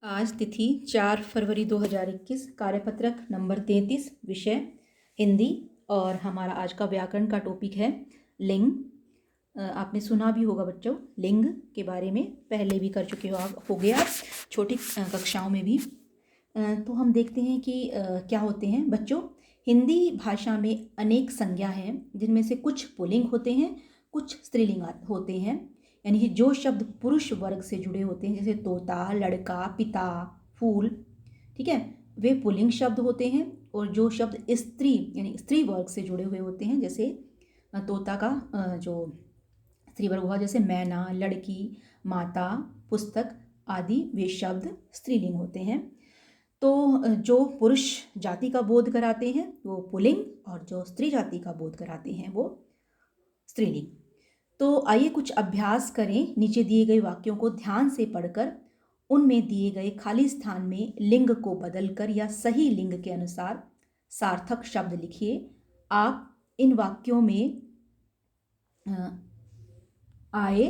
आज तिथि 4 फरवरी 2021, कार्यपत्रक नंबर 33, विषय हिंदी। और हमारा आज का व्याकरण का टॉपिक है लिंग। आपने सुना भी होगा बच्चों, लिंग के बारे में पहले भी कर चुके होगे आप छोटी कक्षाओं में भी। तो हम देखते हैं कि क्या होते हैं बच्चों। हिंदी भाषा में अनेक संज्ञा हैं, जिनमें से कुछ पुल्लिंग होते हैं, कुछ स्त्रीलिंग होते हैं। यानी कि जो शब्द पुरुष वर्ग से जुड़े होते हैं, जैसे तोता, लड़का, पिता, फूल, ठीक है, वे पुल्लिंग शब्द होते हैं। और जो शब्द स्त्री यानी स्त्री वर्ग से जुड़े हुए होते हैं, जैसे तोता का जो स्त्री वर्ग हुआ, जैसे मैना, लड़की, माता, पुस्तक आदि, वे शब्द स्त्रीलिंग होते हैं। तो जो पुरुष जाति का बोध कराते हैं वो पुल्लिंग, और जो स्त्री जाति का बोध कराते हैं वो स्त्रीलिंग। तो आइए कुछ अभ्यास करें। नीचे दिए गए वाक्यों को ध्यान से पढ़कर उनमें दिए गए खाली स्थान में लिंग को बदलकर या सही लिंग के अनुसार सार्थक शब्द लिखिए। आप इन वाक्यों में आए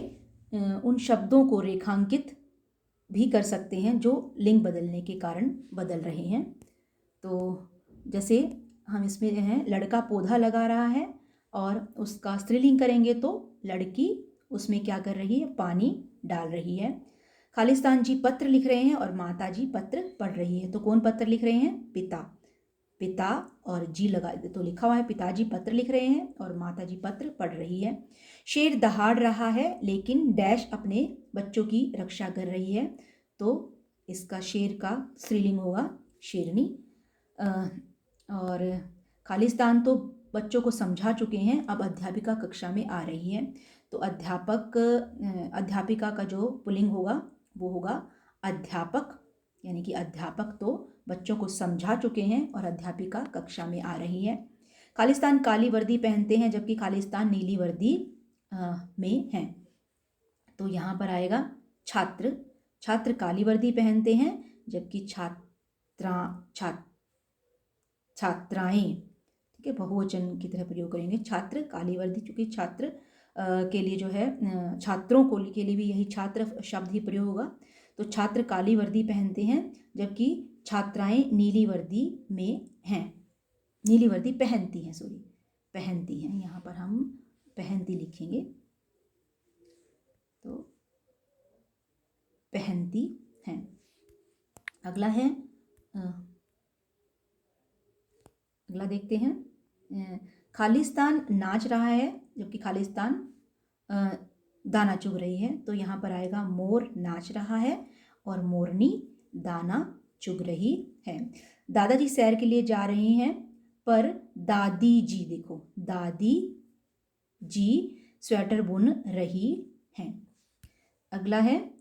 उन शब्दों को रेखांकित भी कर सकते हैं जो लिंग बदलने के कारण बदल रहे हैं। तो जैसे हम इसमें हैं, लड़का पौधा लगा रहा है और उसका स्त्रीलिंग करेंगे तो लड़की उसमें क्या कर रही है, पानी डाल रही है। खालिस्तान जी पत्र लिख रहे हैं और माता जी पत्र पढ़ रही है। तो कौन पत्र लिख रहे हैं, पिता। पिता और जी लगा तो लिखा हुआ है, पिताजी पत्र लिख रहे हैं और माता जी पत्र पढ़ रही है। शेर दहाड़ रहा है लेकिन डैश अपने बच्चों की रक्षा कर रही है। तो इसका शेर का स्त्रीलिंग होगा शेरनी। और खालिस्तान तो बच्चों को समझा चुके हैं, अब अध्यापिका कक्षा में आ रही है। तो अध्यापिका का जो पुल्लिंग होगा वो होगा अध्यापक। यानी कि अध्यापक तो बच्चों को समझा चुके हैं और अध्यापिका कक्षा में आ रही है। खालिस्तान काली वर्दी पहनते हैं जबकि खालिस्तान नीली वर्दी में हैं। तो यहाँ पर आएगा छात्र। छात्र काली वर्दी पहनते हैं जबकि छात्राएं, ठीक है, बहुवचन की तरह प्रयोग करेंगे। छात्र काली वर्दी, चूंकि छात्र के लिए जो है छात्रों के लिए भी यही छात्र शब्द ही प्रयोग होगा। तो छात्र काली वर्दी पहनते हैं जबकि छात्राएं नीली वर्दी में हैं। नीली वर्दी पहनती हैं, पहनती हैं, यहाँ पर हम पहनती लिखेंगे। तो पहनती हैं। अगला है, अगला देखते हैं। खालिस्तान नाच रहा है जबकि खालिस्तान दाना चुग रही है। तो यहाँ पर आएगा मोर नाच रहा है और मोरनी दाना चुग रही है। दादाजी सैर के लिए जा रहे हैं पर दादी जी, देखो दादी जी स्वेटर बुन रही हैं। अगला है,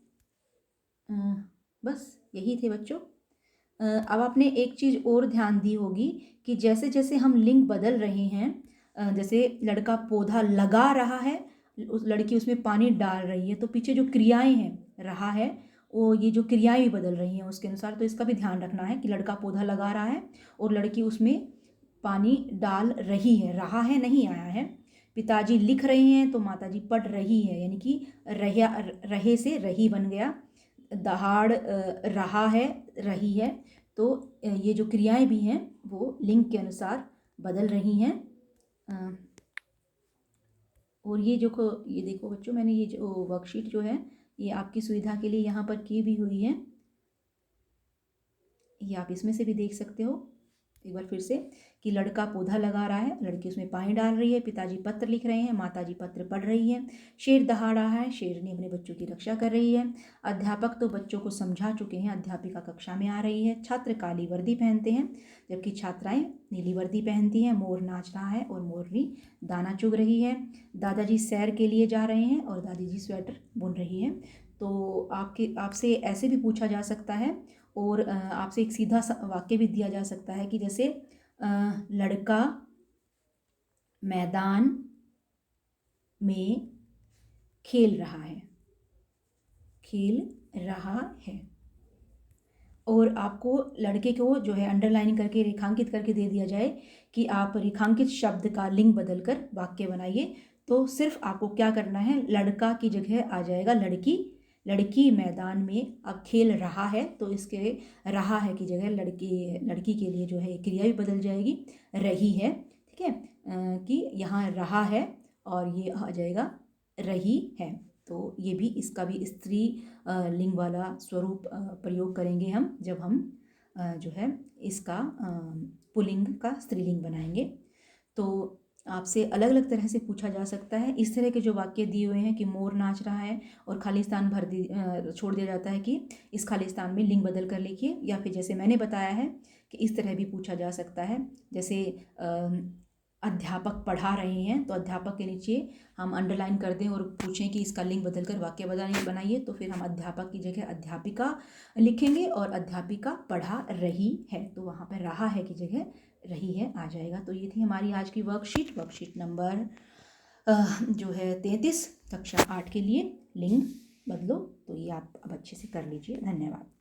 बस यही थे बच्चों। अब आपने एक चीज़ और ध्यान दी होगी कि जैसे जैसे हम लिंग बदल रहे हैं, जैसे लड़का पौधा लगा रहा है, उस लड़की उसमें पानी डाल रही है, तो पीछे जो क्रियाएं हैं रहा है वो ये जो क्रियाएं भी बदल रही हैं उसके अनुसार। तो इसका भी ध्यान रखना है कि लड़का पौधा लगा रहा है और लड़की उसमें पानी डाल रही है, रहा है नहीं आया है। पिताजी लिख रहे हैं तो माताजी पढ़ रही है, यानी कि रहे से रही बन गया। दहाड़ रहा है, रही है। तो ये जो क्रियाएं भी हैं वो लिंग के अनुसार बदल रही हैं। और ये देखो बच्चों, मैंने ये जो वर्कशीट जो है ये आपकी सुविधा के लिए यहाँ पर की भी हुई है। ये आप इसमें से भी देख सकते हो एक बार फिर से कि लड़का पौधा लगा रहा है, लड़की उसमें पानी डाल रही है, पिताजी पत्र लिख रहे हैं, माताजी पत्र पढ़ रही है। शेर दहाड़ रहा है, शेरनी अपने बच्चों की रक्षा कर रही है। अध्यापक तो बच्चों को समझा चुके हैं, अध्यापिका कक्षा में आ रही है। छात्र काली वर्दी पहनते हैं जबकि छात्राएं नीली वर्दी पहनती हैं। मोर नाच रहा है और मोरनी दाना चुग रही है। दादाजी सैर के लिए जा रहे हैं और दादी जी स्वेटर बुन रही है। तो आपसे ऐसे भी पूछा जा सकता है और आपसे एक सीधा वाक्य भी दिया जा सकता है कि जैसे लड़का मैदान में खेल रहा है। और आपको लड़के को जो है अंडरलाइन करके रेखांकित करके दे दिया जाए कि आप रेखांकित शब्द का लिंग बदलकर वाक्य बनाइए। तो सिर्फ आपको क्या करना है, लड़का की जगह आ जाएगा लड़की, लड़की मैदान में अब खेल रहा है, तो इसके रहा है की जगह लड़की के लिए जो है क्रिया भी बदल जाएगी, रही है। ठीक है, कि यहाँ रहा है और ये आ जाएगा रही है। तो ये भी, इसका भी स्त्री लिंग वाला स्वरूप प्रयोग करेंगे हम, जब हम जो है इसका पुल्लिंग का स्त्रीलिंग बनाएंगे। तो आपसे अलग अलग तरह से पूछा जा सकता है। इस तरह के जो वाक्य दिए हुए हैं कि मोर नाच रहा है और खाली स्थान छोड़ दिया जाता है कि इस खाली स्थान में लिंग बदल कर लिखिए, या फिर जैसे मैंने बताया है कि इस तरह भी पूछा जा सकता है। जैसे अध्यापक पढ़ा रहे हैं, तो अध्यापक के नीचे हम अंडरलाइन कर दें और पूछें कि इसका लिंग बदलकर वाक्य बनाइए, तो फिर हम अध्यापक की जगह अध्यापिका लिखेंगे और अध्यापिका पढ़ा रही है, तो वहाँ पर रहा है की जगह रही है आ जाएगा। तो ये थी हमारी आज की वर्कशीट नंबर जो है 33 कक्षा 8 के लिए, लिंग बदलो। तो ये आप अब अच्छे से कर लीजिए। धन्यवाद।